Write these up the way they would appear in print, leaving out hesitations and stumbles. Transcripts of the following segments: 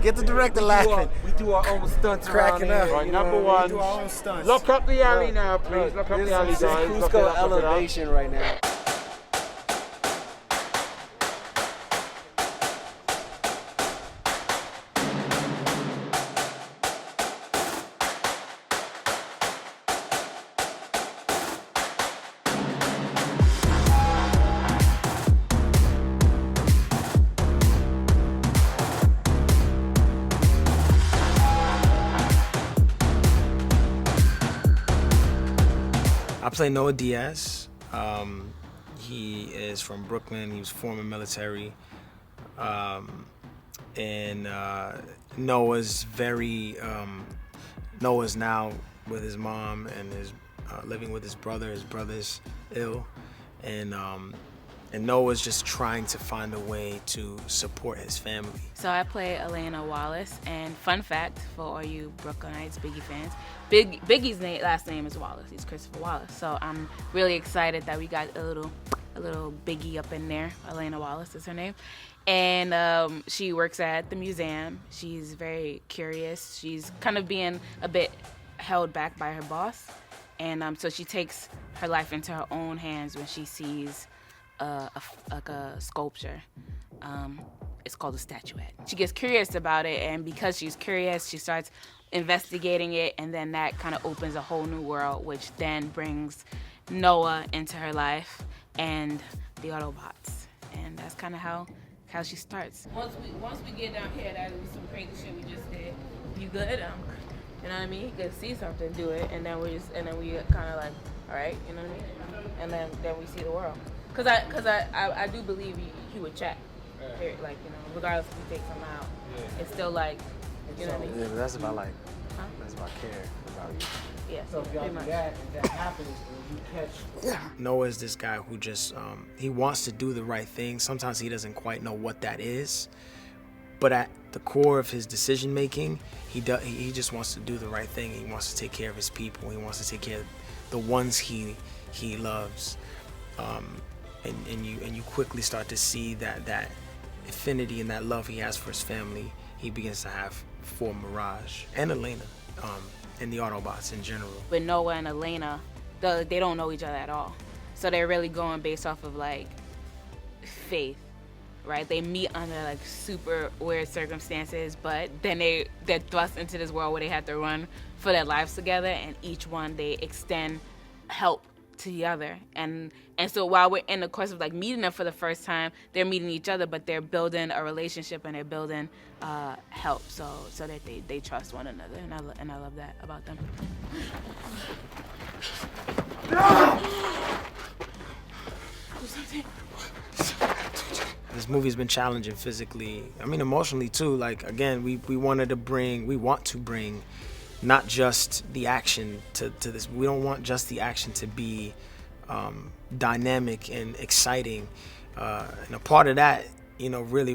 Get the director laughing. We do our own stunts Cracking around up. here. Right, You number know, one. we do our own stunts. Lock up the alley now, please. Lock up This the alley, is guys. Lock Cusco it up, lock it up. elevation right now. I play Noah Diaz. He is from Brooklyn. He was former military. And Noah's now with his mom and is living with his brother. His brother's ill. And Noah's just trying to find a way to support his family. So I play Elena Wallace, and fun fact for all you Brooklynites, Biggie fans, Biggie's last name is Wallace. He's Christopher Wallace. So I'm really excited that we got a little Biggie up in there. Elena Wallace is her name. And she works at the museum. She's very curious. She's kind of being a bit held back by her boss. And so she takes her life into her own hands when she sees a sculpture. It's called a statuette. She gets curious about it, and because she's curious, she starts investigating it, and then that kind of opens a whole new world, which then brings Noah into her life and the Autobots, and that's kind of how she starts. Once we get down here, that was some crazy shit we just did. You good? You know what I mean? You could see something, do it, and then we kind of like, all right, you know what I mean? And then we see the world. Cause I do believe he would check, like, you know, regardless if we take something out, it's still like, you know what I mean? Yeah, but that's about that's about care about you. Yeah, So if y'all do that, and that happens, and you catch. Noah is this guy who just he wants to do the right thing. Sometimes he doesn't quite know what that is, but at the core of his decision making, he just wants to do the right thing. He wants to take care of his people. He wants to take care of the ones he loves. And you quickly start to see that affinity and that love he has for his family, he begins to have for Mirage and Elena, and the Autobots in general. But Noah and Elena, they don't know each other at all. So they're really going based off of like faith, right? They meet under like super weird circumstances, but then they're thrust into this world where they have to run for their lives together, and each one they extend help to the other, and so while we're in the course of like meeting them for the first time, they're meeting each other, but they're building a relationship and they're building help, so that they trust one another, and I love that about them. This movie's been challenging physically, I mean emotionally too. Like again, we want to bring not just the action to this. We don't want just the action to be dynamic and exciting. And a part of that, you know, really,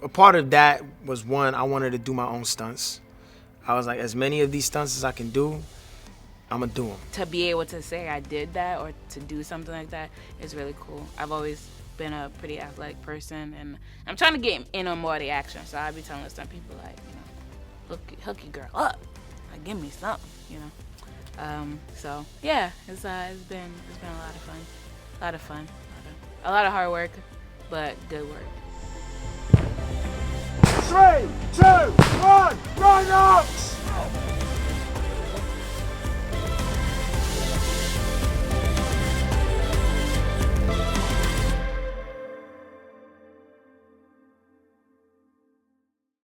a part of that was one, I wanted to do my own stunts. I was like, as many of these stunts as I can do, I'm gonna do them. To be able to say I did that or to do something like that is really cool. I've always been a pretty athletic person, and I'm trying to get in on more of the action. So I'd be telling some people like, you know, hook your girl up. Like, give me something, you know. So yeah, it's been a lot of fun, a lot of hard work, but good work. 3, 2,